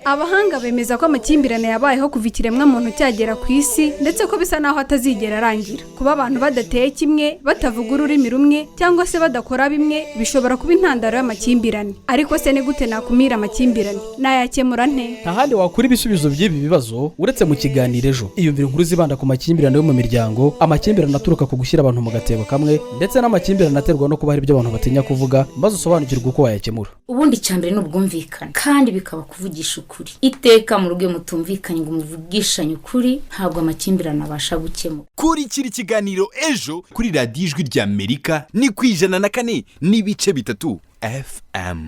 Abahanga bemeza ko amakimbirane yabayeho kuva ikiremwa muntu cyagera ku isi ndetse ko bisa naho atazigera arangira. Kuba abantu badateye kimwe, batavuga ururimi rumwe cyangwa se badakora bimwe bishobora kuba intandaro y'amakimbirane. Ariko se ni gute nakumira amakimbirane? Nayakemura nte? Ntahandi wakura ibisubizo by'ibi bibazo uretse mu kiganiro ejo. Iyumvira inkuru zibanda ku makimbirane yo mu miryango, amakimbirane aturuka ku gushyira abantu mu gatebo kamwe ndetse n'amakimbirane aterwa no kuba hari ibyo abantu batinya kuvuga, maze usobanukirwe uko wayakemura. Ubundi cyambere n'ubwumvikane kandi bikaba kuvugisha ukuri. Iteka mu rugo mutumvikanye ngo muvugishanye ukuri, ntabwo amakimbirane abasha gukemura. Kuri kiri kiganiro ejo kuri radiyo ijwi ry'Amerika ni ku 104.3 FM.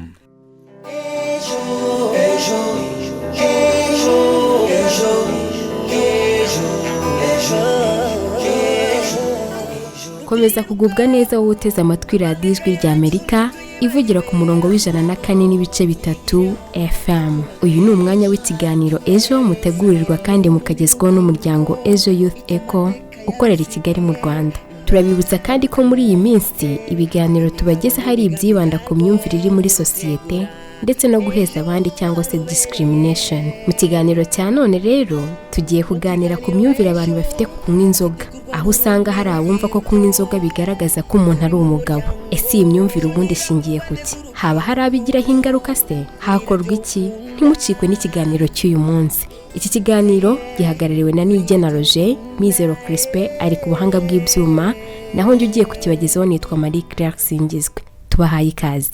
Komeza kugubwa neza wowe uteze amatwi radiyo ijwi ry'Amerika ivugira ku murongo w'104.3 FM. Uyu ni umwanya w'ikiganiro ejo mutegurirwa kandi mukagezwaho n'umuryango Ejo Youth Echo ukorera i Kigali mu Rwanda. Turabibutsa kandi ko muri iyi minsi ibiganiro tubageze hari ibyibanda ku myumvire iri muri sosiyete ndetse no guheza abandi cyangwa se discrimination. Mu kiganiro cya none rero tugiye kuganira ku myumvire abantu bafite ku kunywa inzoga, aho usanga hari abumva ko kunywa inzoga bigaragaza ko umuntu ari umugabo. Ese iyi myumvire ubundi ishingiye ku ki? Haba hari abigiraho ingaruka se? Hakorwa iki? Ntimucikwe n'ikiganiro cy'uyu munsi. Iki kiganiro gihagarariwe na Nigena Roger, Mizero Crispe ari ku buhanga bw'ibyuma, naho njye ugiye kukibagezaho nitwa Marie Claire Singizwe. Tubahaye ikaze.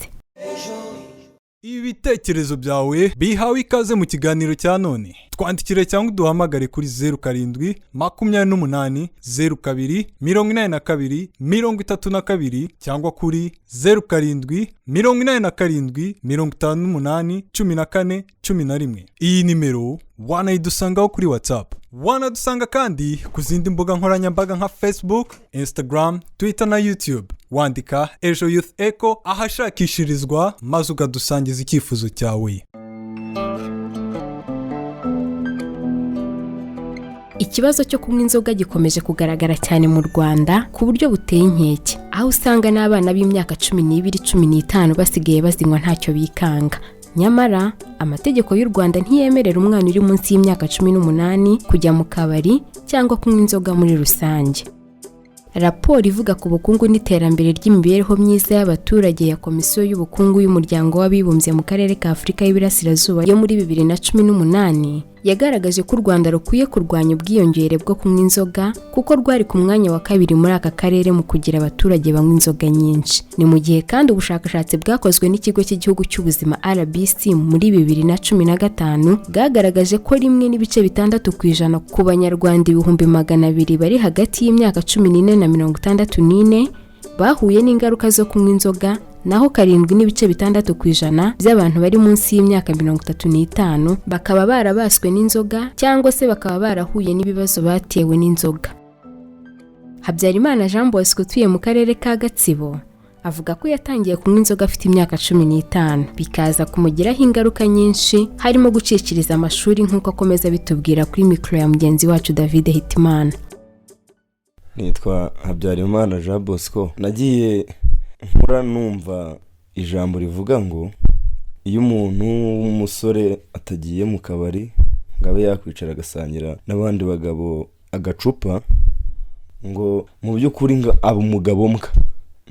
Ibitekerezo byawe bihawe ikaze mu kiganiro cya none. Twandikire cyangwa duhamagare kuri 07 28 02 82 32 cyangwa kuri 07 87 58 14 11. Iyi nimero wanayidusangaho kuri WhatsApp. Wanadusanga kandi ku zindi mbuga nkoranyambaga nka Facebook, Instagram, Twitter na YouTube. Wandika Ejo Youth Echo ahashakishirizwa maze ukadusangiza icyifuzo cyawe. Ikibazo cyo kunywa inzoga gikomeje kugaragara cyane mu Rwanda ku buryo buteye inkeke, aho usanga n'abana b'imyaka 12-15 basigaye bazinywa ntacyo bikanga. Nyamara amategeko y'u Rwanda ntiyemerera umwana uri munsi y'imyaka 18 kujya mu kabari cyangwa kunywa inzoga muri rusange. Raporo ivuga ku bukungu n'iterambere ry'imibereho myiza y'abaturage ya Komisiyo y'Ubukungu y'Umuryango w'Abibumbye mu Karere ka Afurika y'Iburasirazuba yo muri 2018 yagaragaje ko u Rwanda rukwiye kurwanya ubwiyongere bwo kunywa inzoga kuko rwari ku mwanya wa 2 muri aka karere mu kugira abaturage banywa inzoga nyinshi. Ni mu gihe kandi ubushakashatsi bwakozwe n'ikigo cy'igihugu cy'ubuzima RBC muri 2015 bwagaragaje ko 1.6% ku banyarwanda 200,000 bari hagati y'imyaka 14 na 64 bahuye n'ingaruka zo kunywa inzoga, naho 7.6% by'abantu bari munsi y'imyaka 35 bakaba barabaswe n'inzoga cyangwa se bakaba barahuye n'ibibazo batewe n'inzoga. Habyarimana Jean Bosco utuye mu karere ka Gatsibo avuga ko yatangiye kunywa inzoga afite imyaka 15 bikaza kumugiraho ingaruka nyinshi harimo gucikiriza amashuri nk'uko akomeza bitubwira kuri mikro ya mugenzi wacu David Hitimana. Nitwa Habyarimana Jean Bosco. Nagiye nkura numva ijambo rivuga ngo iyo umuntu w'umusore atagiye mu kabari ngabe yakwicara agasangira n'abandi bagabo agacupa, ngo mu by'ukuri ngo aba umugabo mbwa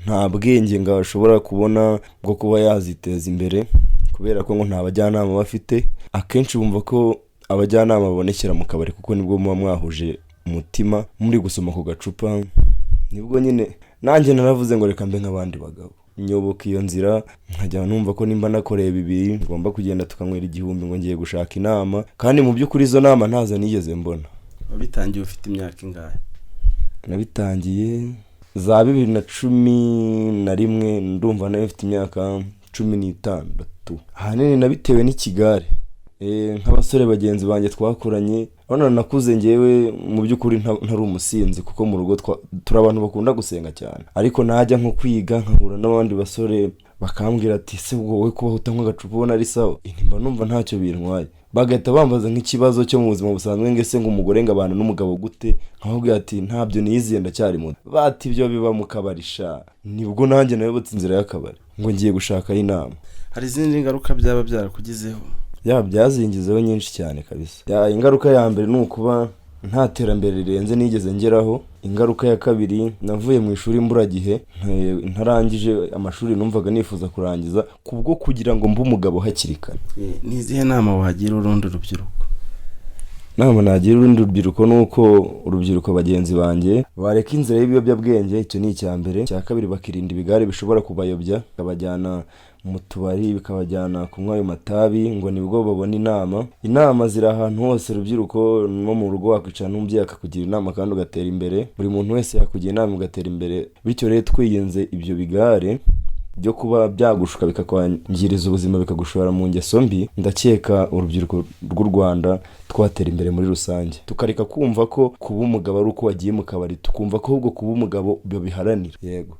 nta bwenge ngo ashobora kubona bwo kuba yaziteza imbere, kubera ko ngo nta bajyanama bafite. Akenshi bumva ko abajyanama babonekera mu kabari kuko nibwo muba mwahuje umutima muri gusoma ku gacupa. Nibwo nyine nanjye naravuze ngo reka mbe nk'abandi bagabo, nyoboka iyo nzira nkajya numva ko nimba nakoreye bibiri ngomba kugenda tukanywera 1000 ngo ngiye gushaka inama, kandi mu by'ukuri izo nama ntaza nigeze mbona. Wabitangiye ufite imyaka ingahe? Nabitangiye za 2011 ndumva nayo mfite imyaka 16. Ahanini nabitewe n'ikigare. Nk'abasore bagenzi banjye twakuranye, none nakuze ngewe mu by'ukuri ntari umusinzi kuko mu rugo turi abantu bakunda gusenga cyane, ariko najya nko kwiga nkahura n'abandi basore bakambwira ati se wowe kuba utanywa agacupa ubona ari sawa? Nimba numva ntacyo bintwaye. Bagahita bambaza nk'ikibazo cyo mu buzima busanzwe ngese ngo umugore ngo abana n'umugabo gute, nkababwira ati ntabyo niyiziye ndacyari muto. Bati ibyo biba mu kabarisha. Nibwo nanjye nayobotse inzira y'akabari ngo ngiye gushaka inama. Hari izindi ngaruka byaba byarakugizeho? byazingizeho nyinshi cyane kabisa. Ingaruka ya mbere ni ukuba nta terambere rirenze nigeze ngeraho. Ingaruka ya kabiri, navuye mu ishuri imburagihe, ntarangije amashuri numvaga nifuza kurangiza kubwo kugira ngo mbe umugabo hakiri kare. Ni izihe nama wagira urundi rubyiruko? Nama nagira urundi rubyiruko ni uko urubyiruko bagenzi banjye bareka inzira y'ibiyobyabwenge. Icyo ni icya mbere. Icya kabiri, bakirinda ibigare bishobora kubayobya, bikabajyana mu tubari, bikabajyana kunywa ayo matabi, ngo nibwo babona inama ziri ahantu hose. Urubyiruko no mu rugo wakwicara n'umubyeyi akakugira inama kandi ugatera imbere. Buri muntu wese yakugira inama ugatera imbere. Bityo rero twiyenze ibyo bigare byo kuba byagushuka bikakwangiriza ubuzima, bikagushora mu ngeso mbi, ndakeka urubyiruko rw'u Rwanda twatera imbere muri rusange, tukareka kumva ko kuba umugabo ari uko wagiye mu kabari, tukumva ko ahubwo kuba umugabo biharanira. Yego.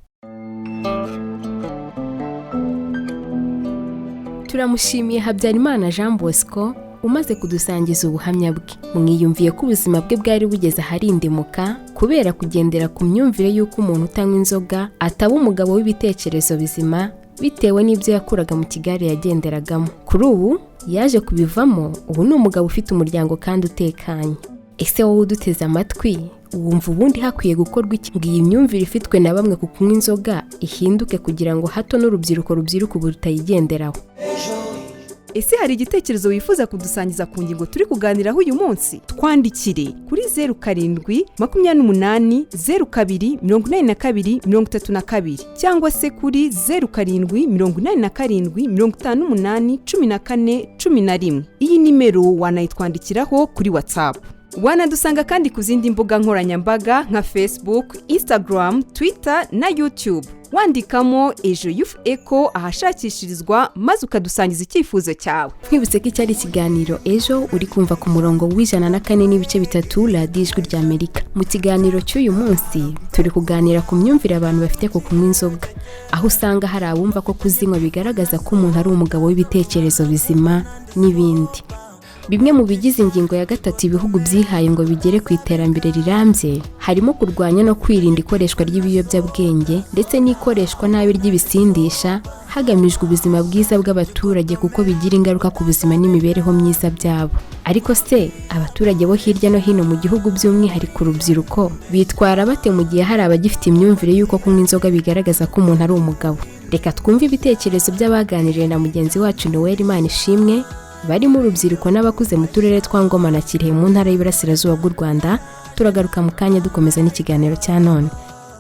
Turamushimiye Habyarimana Jean Bosco umaze kudusangiza ubuhamya bwe. Mwiyumviye ko ubuzima bwe bwari bugeze aharindimuka kubera kugendera ku myumvire y'uko umuntu utanywa inzoga ataba umugabo w'ibitekerezo bizima bitewe n'ibyo yakuraga mu kigare yagenderagamo. Kuri ubu yaje kubivamo, ubu ni umugabo ufite umuryango kandi utekanye. Ese wowe uduteze amatwi wumva ubundi hakwiye gukorwa iki ngo iyi myumvire ifitwe na bamwe ku kunywa inzoga ihinduke kugira ngo hato n'urubyiruko rubyiruka ubu rutayigenderaho? Ese hari igitekerezo wifuza kudusangiza ku ngingo turi kuganiraho uyu munsi? Twandikire kuri 0728028232 cyangwa se kuri 0787581411. Iyi nimero wanayitwandikiraho kuri WhatsApp. Wanadusanga kandi ku zindi mbuga nkoranyambaga nka Facebook, Instagram, Twitter na YouTube. Wandikamo Ejo Youth Echo ahashakishirizwa maze ukadusangiza icyifuzo cyawe. Twibutse ko icyari ikiganiro Ejo uri kumva ku murongo w'104.3 Radio Ijwi rya Amerika. Mu kiganiro cy'uyu munsi turi kuganira ku myumvire abantu bafite ku kunywa inzoga, aho usanga hari abumva ko kuzinywa bigaragaza ko umuntu ari umugabo w'ibitekerezo bizima n'ibindi. Bimwe mu bigize ingingo ya 3 ibihugu byihaye ngo bigere ku iterambere rirambye harimo kurwanya no kwirinda ikoreshwa ry'ibiyobyabwenge ndetse n'ikoreshwa nabi ry'ibisindisha hagamijwe ubuzima bwiza bw'abaturage kuko bigira ingaruka ku buzima n'imibereho myiza byabo. Ariko se abaturage bo hirya no hino mu gihugu by'umwihariko urubyiruko bitwara bate mu gihe hari abagifite imyumvire y'uko kunywa inzoga bigaragaza ko umuntu ari umugabo? Reka twumve ibitekerezo by'abaganiriye na mugenzi wacu Noel Imanishimwe barimo urubyiruko n'abakuze mu turere twa Ngoma na Kirehe mu ntara y'Iburasirazuba bw'u Rwanda. Turagaruka mu kanya dukomeza n'ikiganiro cya none.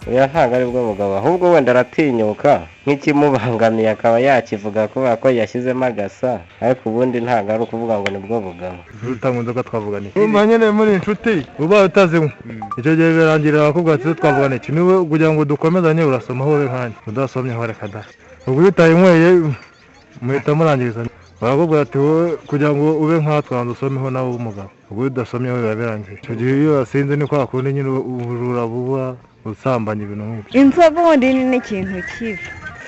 Oya ntabwo ari bwo mugabo, ahubwo wenda aratinyuka nk'ikimubangamiye akaba yakivuga kubera ko yashyizemo agasa, ariko ubundi ntabwo ari ukuvuga ngo nibwo bugabo. Utanywa inzoga twavugana iki? Umva nyine muri inshuti uba utazinywa, icyo gihe birangira bakubwira ati twavugana iki, niwe kugira ngo dukomezanye urasomaho wowe nkanya udasomyeho reka da, ubwo utayinyweye muhita murangiriza barakubwira ati wowe kugira ngo ube nkatwe usomeho nawe w'umugabo, ubwo udasomyeho biba birangiye. Icyo gihe iyo wasinze ni kwa kundi nyine ubujura buba usambanya ibintu nk'ibyo. Inzoga ubundi ni ikintu kibi,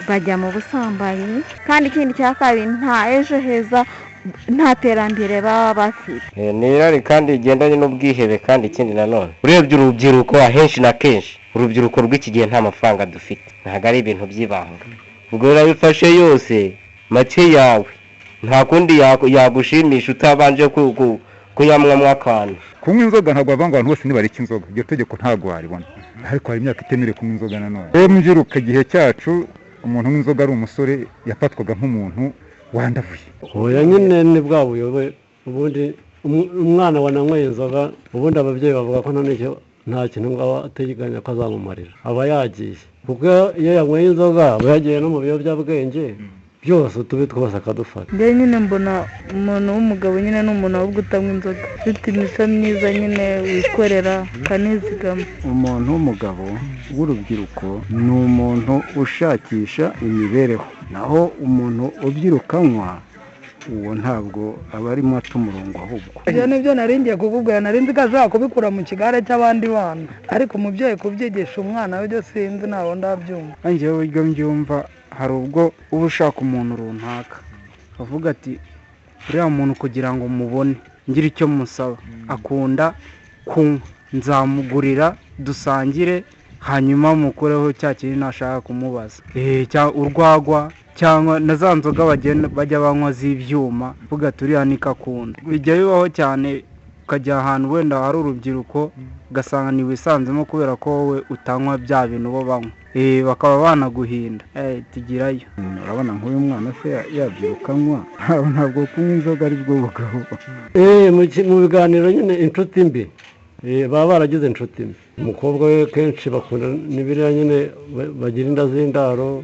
bajya mu busambanyi kandi ikindi cya kabiri nta ejo heza, nta terambere baba bafite. Ni irari kandi igendanye n'ubwihebe. Kandi ikindi nanone urebye urubyiruko ahenshi na kenshi, urubyiruko rw'iki gihe nta mafaranga dufite, ntabwo ari ibintu by'ibanga. Ubwo urabifashe yose make yawe nta kundi yagushimisha utabanje kuyamwamo akantu. Kunywa inzoga ntabwo bavanga abantu bose nibareka inzoga, iryo tegeko ntabwo waribona, ariko hari imyaka itemerewe kunywa inzoga nanone. Rero mubyiruka igihe cyacu umuntu unywa inzoga ari umusore yafatwaga nk'umuntu wandavuye. Oya nyine ni bwa buyobe, ubundi umwana wananyweye inzoga ubundi ababyeyi bavuga ko nta kintu ngaba ateganya ko azamumarira, aba yagiye, kuko iyo yanyweye inzoga aba yagiye no mu biyobyabwenge byose tube twose akadufata. Njye nyine mbona umuntu w'umugabo nyine n'umuntu ahubwo utanywa inzoga, ufite imico myiza nyine wikorera kanizigama. Umuntu w'umugabo w'urubyiruko ni umuntu ushakisha imibereho, naho umuntu ubyirukanwa uwo ntabwo aba arimo aca umurongo ahubwo. Ibyo nibyo naringiye kukubwira, narinzi ko ashobora kubikura mu kigare cy'abandi bana, ariko umubyeyi kubyigisha umwana we byo sinzi ntabwo ndabyumva. Njyewe uburyo mbyumva hari ubwo uba ushaka umuntu runaka avuga ati uriya muntu kugira ngo mubone ngire icyo musaba, akunda kunywa, nzamugurira dusangire hanyuma mukureho cya kintu nashaka kumubaza, urwagwa cyangwa na za nzoga bajya banywa z'ibyuma vuga turiya nikakunda bijya bibaho cyane ukajya ahantu wenda hari urubyiruko ugasanga ntiwisanzemo kubera ko wowe utanywa bya bintu bo banywa bakaba banaguhinda tugirayo urabona nk'uyu mwana se yabyiruka anywa ntabwo kunywa inzoga ari bwo bugabo mu biganiro nyine inshuti mbi baba baragize inshuti mbi umukobwa we kenshi bakunda n'ibiriya nyine bagira inda z'indaro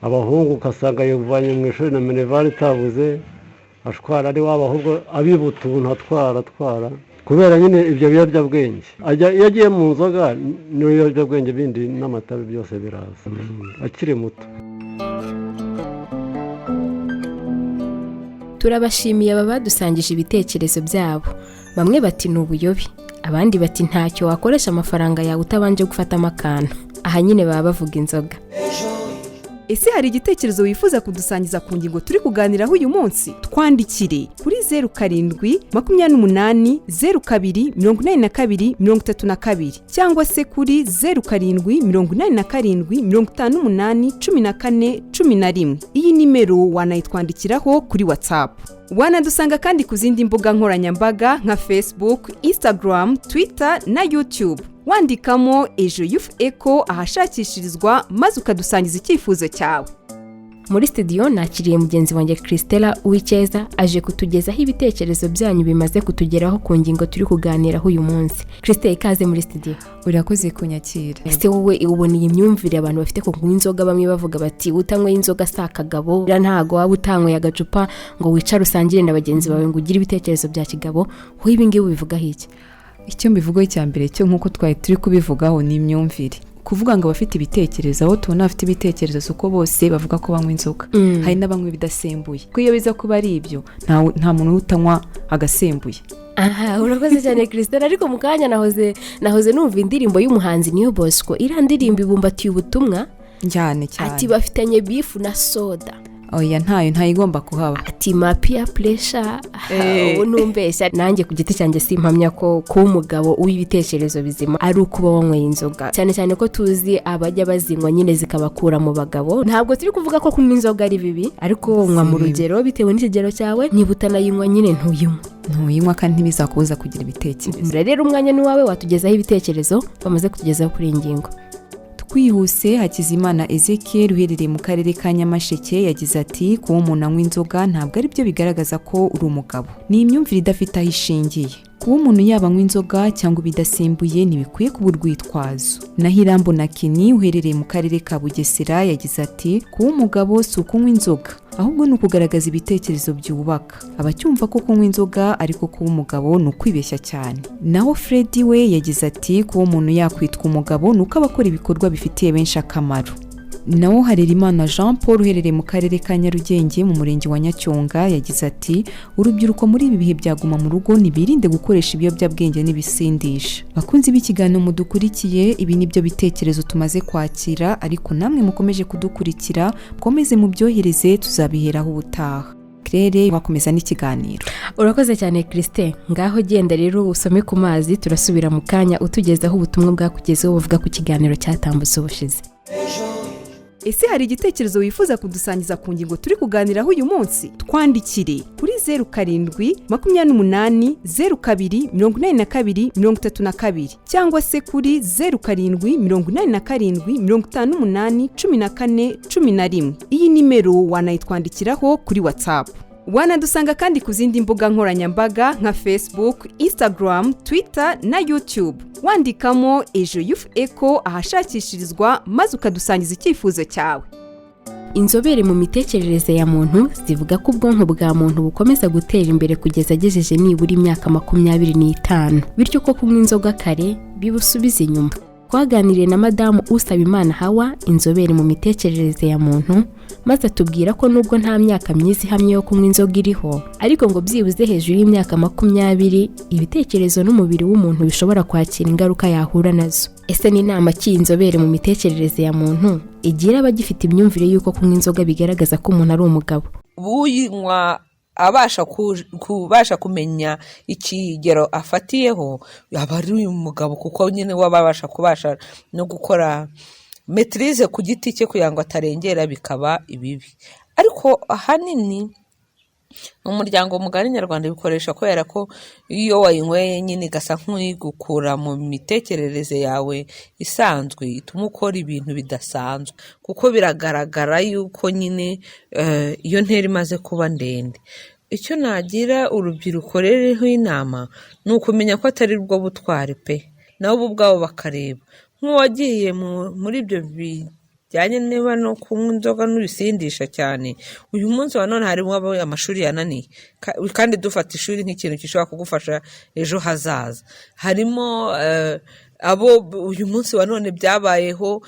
abahungu ugasanga yavanye mu ishuri na minervari itabuze ashwara ari waba ahubwo abiba utuntu atwara kubera nyine ibyo biyobyabwenge iyo agiye mu nzoga n'ibiyobyabwenge bindi n'amatabi byose biraza akiri muto. turabashimiye aba badusangije ibitekerezo byabo. Bamwe bati ni ubuyobe, abandi bati ntacyo wakoresha amafaranga yawe utabanje gufatamo akantu. Aha nyine baba bavuga inzoga. Ese hari igitekerezo wifuza kudusangiza ku ngingo turi kuganiraho uyu munsi? Twandikire kuri 0728024232 cyangwa se kuri 0787581411. Iyi nimero wanayitwandikiraho kuri WhatsApp. Wanadusanga kandi ku zindi mbuga nkoranyambaga nka Facebook, Instagram, Twitter na YouTube. Wandikamo Ejo Youth Echo ahashakishirizwa maze ukadusangiza icyifuzo cyawe. Muri studio nakiriye mugenzi wanjye Christella Uwicyeza aje kutugezaho ibitekerezo byanyu bimaze kutugeraho ku ngingo turi kuganiraho uyu munsi. Christella, ikaze muri studio. Urakoze kunyakira. Ese wowe ubona iyi myumvire abantu bafite ko kunywa inzoga, bamwe bavuga bati utanywa inzoga sakagabo, ntago waba utanywa agacupa ngo wicare usangire na bagenzi bawe ngo ugire ibitekerezo bya kigabo, ho ibi ngibi bivuga iki? Icyo mbivugaho cyambere cyo nkuko twari turi kubivugaho ni imyumvire. Kuvuga ngo abafite ibitekerezo, aho tubona afite ibitekerezo suko bose bavuga ko banywa inzoga. Hari n'abanywa bidasembuye. Ko iyo biza kuba ari ibyo, nta muntu utanywa agasembuye. Aha, urakoze cyane Christelle, ariko mu kanya nahoze numva indirimbo y'umuhanzi Niyo Bosco. Ira ndirimbo ibumbatiye ubutumwa cyane. Ati bafitanye bifu na soda. Oya ntayo igomba kuhaba. Ati ma peer pressure. Ubu numbeshya nanjye ku giti cyanjye simpamya ko umugabo w'ibitekerezo bizima ari ukuba wanyweye inzoga. Cyane cyane ko tuzi abajya bazinywa nyine zikabakura mu bagabo. Ntabwo turi kuvuga ko kunywa inzoga ari bibi, ariko unywa mu rugero bitewe n'ikigero cyawe. Niba utanayinywa nyine ntuyinywa kandi ntibizakubuza kugira ibitekerezo. Rero umwanya ni wawe, watugezaho ibitekerezo bamaze kutugezaho kuri iyi ngingo. Twihuse, Hakizimana Ezekiel uherereye mu karere ka Nyamasheke yagize ati kuba umuntu anywa inzoga ntabwo ari byo bigaragaza ko uri umugabo. Ni imyumvire idafite aho ishingiye. Kuba umuntu yaba anywa inzoga cyangwa ibidasembuye ntibikwiye kuba urwitwazo. Naho Irambo na Keni uherereye mu karere ka Bugesera yagize ati kuba umugabo si ukunywa inzoga, ahubwo ni ukugaragaza ibitekerezo byubaka. Abacyumva ko kunywa inzoga ariko kuba umugabo ni ukwibeshya cyane. Naho Freddy we yagize ati kuba umuntu yakwitwa umugabo ni uko abakora ibikorwa bifitiye benshi akamaro. Naho Harerimana Jean Paul uherereye mu karere ka Nyarugenge mu murenge wa Nyacyonga yagize ati urubyiruko muri ibi bihe byaguma mu rugo ntibirinde gukoresha ibiyobyabwenge n'ibisindisha. Bakunzi b'ikiganiro mudukurikiye, ibi nibyo bitekerezo tumaze kwakira, ariko namwe mukomeje kudukurikira mukomeze mubyohereze, tuzabiheraho ubutaha. Claire wakomeza n'ikiganiro. Urakoze cyane Christelle, ngaho genda rero usome ku mazi, turasubira mu kanya utugezaho ubutumwa bwakugezeho buvuga ku kiganiro cyatambutse ubushize. Ese hari igitekerezo wifuza kudusangiza ku ngingo turi kuganiraho uyu munsi? Twandikire kuri 0728028232 cyangwa se kuri 0787581411. Iyi nimero wanayitwandikiraho kuri WhatsApp. Wanadusanga kandi ku zindi mbuga nkoranyambaga nka Facebook, Instagram, Twitter na YouTube. Wandikamo Ejo Youth Echo ahashakishirizwa maze ukadusangiza icyifuzo cyawe. Inzobere mu mitekerereze ya muntu zivuga ko ubwonko bwa muntu bukomeza gutera imbere kugeza agejeje nibura imyaka 25, bityo ko kunywa inzoga kare bibusubiza inyuma. Twaganiriye na Madamu Usabimana Hawa, inzobere mu mitekerereze ya muntu, maze atubwira ko nubwo nta myaka myiza ihamye yo kunywa inzoga iriho, ariko ngo byibuze hejuru y'imyaka 20 ibitekerezo n'umubiri w'umuntu bishobora kwakira ingaruka yahura nazo. Ese ni inama ki inzobere mu mitekerereze ya muntu igira abagifite imyumvire y'uko kunywa inzoga bigaragaza ko umuntu ari umugabo? Buyinywa kubasha kumenya ikigero afatiyeho aba ari umugabo, kuko nyine wabasha no gukora maîtrise ku giti cye kugira ngo atarengera bikaba ibibi. ariko ahanini umuryango mugari nyarwanda bikoresha kubera ko iyo wayinyweye nyine igasa nk'uyigukura mu mitekerereze yawe isanzwe ituma ukora ibintu bidasanzwe kuko biragaragara yuko nyine iyo ntera imaze kuba ndende. Icyo nagira urubyiruko rero inama ni ukumenya ko atari bwo butware pe, nabo ubwabo bakareba nk'uwagiye muri ibyo bijyanye niba no kunywa inzoga n'ibisindisha cyane. Uyu munsi wa none harimo amashuri yananiye kandi dufata ishuri nk'ikintu gishobora kugufasha ejo hazaza. Harimo abo uyu munsi wa none byabayeho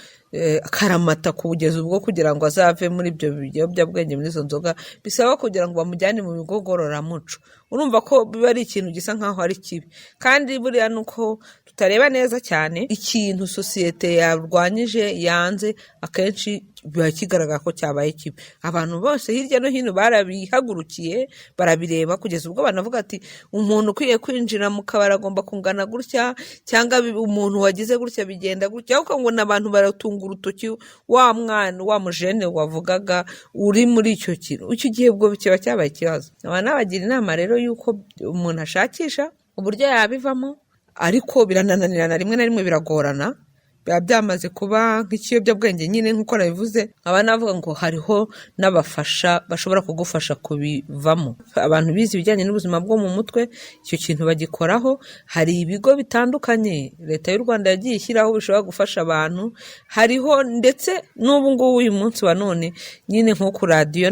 akaramata kugeza ubwo kugira ngo azave muri ibyo biyobyabwenge muri izo nzoga bisaba kugira ngo bamujyane mu bigo ngororamuco. Urumva ko biba ari ikintu gisa nkaho ari kibi, kandi buriya nuko tutareba neza cyane ikintu sosiyete yarwanyije yanze akenshi biba kigaragara ko cyabaye kibi. Abantu bose hirya no hino barabihagurukiye barabireba kugeza ubwo banavuga ati umuntu ukwiye kwinjira mu kabari agomba kungana gutya, cyangwa umuntu wagize gutya bigenda gutya, ahubwo ngo n'abantu baratunga urutoki wa mwana wa mujene wavugaga uri muri icyo kintu. Icyo gihe ubwo kiba cyabaye ikibazo. Abantu bagira inama rero yuko umuntu ashakisha uburyo yabivamo, ariko birananirana rimwe na rimwe biragorana, biba byamaze kuba nk'ikiyobyabwenge nyine nk'uko nabivuze. Aba navuga ngo hariho n'abafasha bashobora kugufasha kubivamo. Abantu bize ibijyanye n'ubuzima bwo mu mutwe icyo kintu bagikoraho. Hari ibigo bitandukanye leta y'u Rwanda yagiye ishyiraho bishobora gufasha abantu. Hariho ndetse n'ubu ngubu uyu munsi wa none nyine nko ku radiyo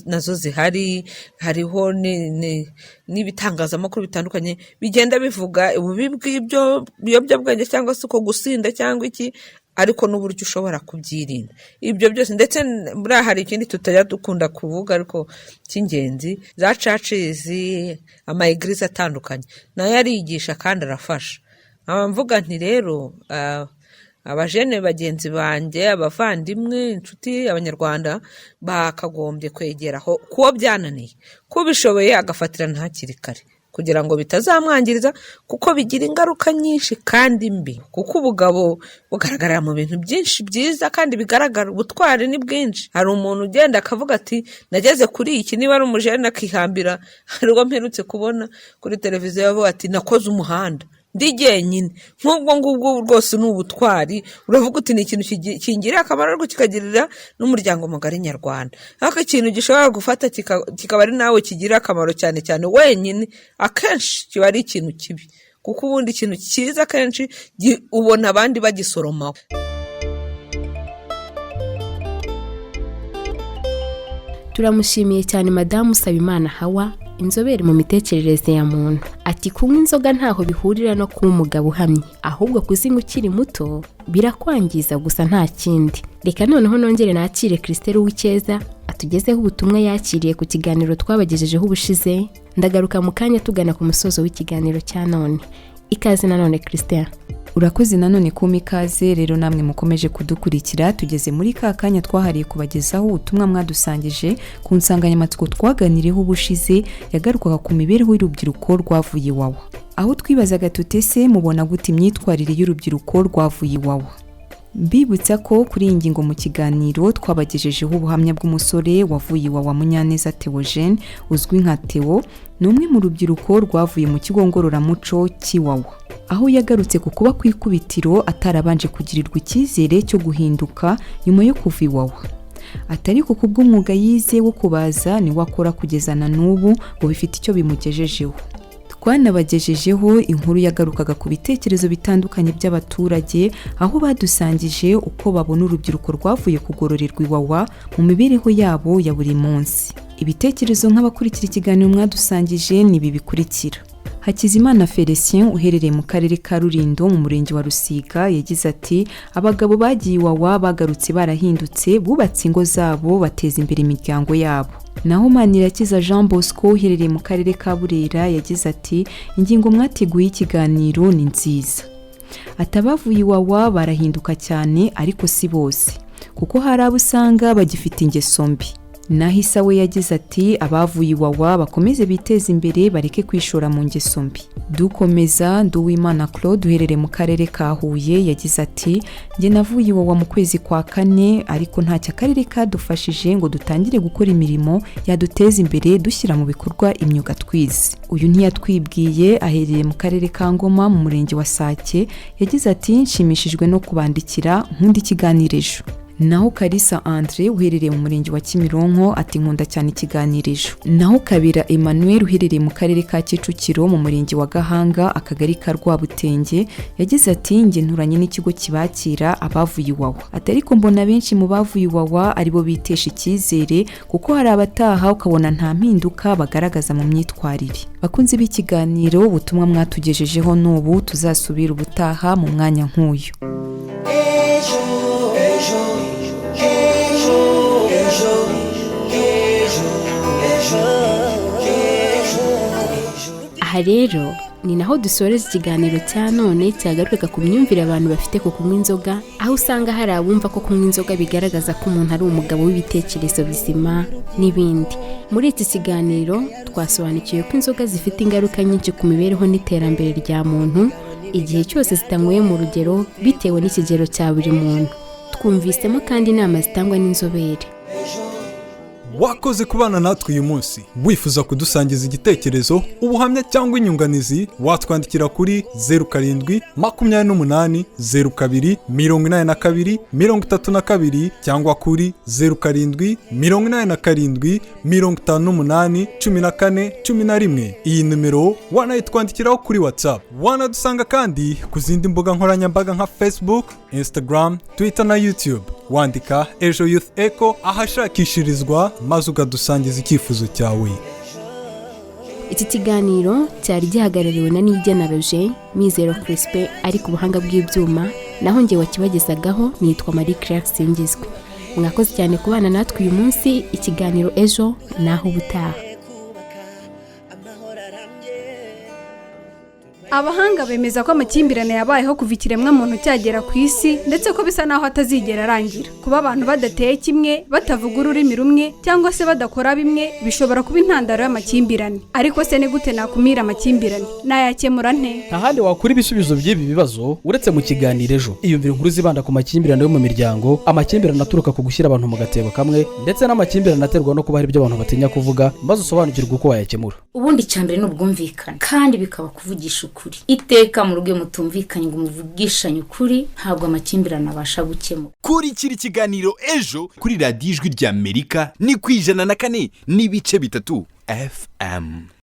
nazo zihari, hariho n'ibitangazamakuru bitandukanye bigenda bivuga ububi bw'ibyo biyobyabwenge cyangwa se uko gusinda cyangwa iki, ariko n'uburyo ushobora kubyirinda ibyo byose. Ndetse buriya hari ikindi tutajya dukunda kuvuga ariko cy'ingenzi, za churches, ama-eglise atandukanye nayo arigisha kandi arafasha. Mvuga nti rero abajene bagenzi banjye, abavandimwe, inshuti, abanyarwanda bakagombye kwegeraho kuwo byananiye, kubishoboye agafatirana hakiri kare kugira ngo bitazamwangiriza, kuko bigira ingaruka nyinshi kandi mbi. Kuko ubugabo bugaragarira mu bintu byinshi byiza kandi bigaragara, ubutwari ni bwinshi. Hari umuntu ugenda akavuga ati nageze kuri iki, niba ari umujene akihambira. Hari uwo mperutse kubona kuri televiziyo avuga ati nakoze umuhanda ndi jyenyine. Nk'ubwo ngubwo rwose ni ubutwari. Uravuga uti ni ikintu kingirira akamaro ariko kikagirira n'umuryango mugari nyarwanda. Ariko ikintu gishobora gufata kikaba ari nawe kigira akamaro cyane cyane wenyine, akenshi kiba ari ikintu kibi, kuko ubundi ikintu cyiza akenshi ubona abandi bagisoromaho. Turamushimiye cyane Madamu Sabimana Hawa, inzobere mu mitekerereze ya muntu. Ati kunywa inzoga ntaho bihurira no kuba umugabo uhamye, ahubwo kuzinywa ukiri muto birakwangiza gusa nta kindi. Reka noneho nongere nakire Christelle Uwicyeza atugezeho ubutumwa yakiriye ku kiganiro twabagejejeho ubushize. Ndagaruka mu kanya tugana ku musozo w'ikiganiro cya none. Ikaze nanone Christelle. Urakoze nanone kuma ikaze. Rero namwe mukomeje kudukurikira, tugeze muri ka kanya twahariye kubagezaho ubutumwa mwadusangije ku nsanganyamatsiko twaganiriyeho ubushize yagarukaga ku mibereho y'urubyiruko rwavuye iwawa, aho twibazaga tutese mubona gute imyitwarire y'urubyiruko rwavuye iwawa. Mbibutsa ko kuri iyi ngingo mu kiganiro twabagejejeho ubuhamya bw'umusore wavuye iwawa Munyaneza Theogene uzwi nka Theo, ni umwe mu rubyiruko rwavuye mu kigo ngororamuco cy'iwawa, aho yagarutse ku kuba ku ikubitiro atarabanje kugirirwa icyizere cyo guhinduka nyuma yo kuva iwawa. Atari ko kubw'umwuga yize wo kubaza niwe akora kugeza na n'ubu ngo bifite icyo bimugejejeho. Twanabagejejeho inkuru yagarukaga ku bitekerezo bitandukanye by'abaturage, aho badusangije uko babona urubyiruko rwavuye kugororerwa iwawa mu mibereho yabo ya buri munsi. Ibitekerezo nk'abakurikira ikiganiro mwadusangije ni ibi bikurikira. Hakizimana Felicien uherereye mu karere ka Rulindo mu murenge wa Rusiga yagize ati abagabo bagiye iwawa bagarutse barahindutse, bubatse ingo zabo bateza imbere imiryango yabo. Naho Manirakiza Jean Bosco uherereye mu karere ka Burera yagize ati ingingo mwateguye ikiganiro ni nziza. Atabavuye iwawa barahinduka cyane ariko si bose, kuko hari abo usanga bagifite ingeso mbi. naho Isa we yagize ati abavuye Iwawa bakomeze biteze imbere bareke kwishora mu ngeso mbi. Dukomeza Nduwimana Claude uherereye mu karere ka Huye yagize ati njye navuye Iwawa mu kwezi kwa 4 ariko ntacyo akarere kadufashije ngo dutangire gukora imirimo yaduteza imbere dushyira mu bikorwa imyuga twize. Uyu ntiyatwibwiye aherereye mu karere ka Ngoma mu murenge wa Sake yagize ati nshimishijwe no kubandikira nkunda Ikiganiro Ejo. Naho Kalisa Andre uherereye mu murenge wa Kimironko ati nkunda cyane Ikiganiro Ejo. Naho Kabira Emmanuel uherereye mu karere ka Kicukiro mu murenge wa Gahanga akagari ka Rwabutenge yagize ati nge nturanye n'ikigo kibakira abavuye Iwawa. Ati ariko mbona benshi mu bavuye Iwawa aribo bitesha icyizere kuko hari abataha ukabona nta mpinduka bagaragaza mu myitwarire. Bakunze b'ikiganiro ubutumwa mwatugejejeho n'ubu tuzasubira ubutaha mu mwanya nk'uyu. Aha rero ni naho dusoreza ikiganiro cya none cyagarukaga ku myumvire abantu bafite ku kunywa inzoga, aho usanga hari abumva ko kunywa inzoga bigaragaza ko umuntu ari umugabo w'ibitekerezo bizima n'ibindi. Muri iki kiganiro twasobanukiwe ko inzoga zifite ingaruka nyinshi ku mibereho n'iterambere rya muntu igihe cyose zitanyweye mu rugero bitewe n'ikigero cya buri muntu. Twumvisemo kandi inama zitangwa n'inzobere. Wakoze kubana natwe uyu munsi. Wifuza kudusangiza igitekerezo, ubuhamya cyangwa inyunganizi, watwandikira kuri 0702028232 cyangwa kuri 0787581411. Iyi numero wanayitwandikiraho kuri WhatsApp. Wanadusanga kandi ku zindi mbuga nkoranyambaga nka Facebook, Instagram, Twitter na YouTube. Wandika Ejo Youth Echo ahashakishirizwa maze ukadusangiza icyifuzo cyawe. Iki kiganiro cyari gihagarariwe na Nijyana Roger, Mizero Crispe ari ku buhanga bw'ibyuma, naho njye wakibagezagaho nitwa Marie Claire Singizwe. Mwakoze cyane kubana natwe uyu munsi. Ikiganiro Ejo naho ubutaha. Abahanga bemeza ko amakimbirane yabayeho kuva ikiremwa muntu cyagera ku isi ndetse ko bisa naho atazigera arangira. Kuba abantu badateye kimwe, batavuga ururimi rumwe cyangwa se badakora bimwe bishobora kuba intandaro y'amakimbirane. Ariko se ni gute nakumira amakimbirane? Nayakemura nte? Ntahandi wakura ibisubizo by'ibi bibazo uretse mu Kiganiro Ejo. Iyumvira inkuru zibanda ku makimbirane yo mu miryango, amakimbirane aturuka ku gushyira abantu mu gatebo kamwe ndetse n'amakimbirane aterwa no kuba hari ibyo abantu batinya kuvuga, maze usobanukirwe uko wayakemura. Ubundi cyambere n'ubwumvikane kandi bikaba kuvugisha ukuri. Iteka mu rugo mutumvikanye ngo muvugishanye ukuri ntabwo amakimbirane abasha gukemura. Kurikira Ikiganiro Ejo kuri radiyo Ijwi ry'Amerika ni ku 104.3 FM.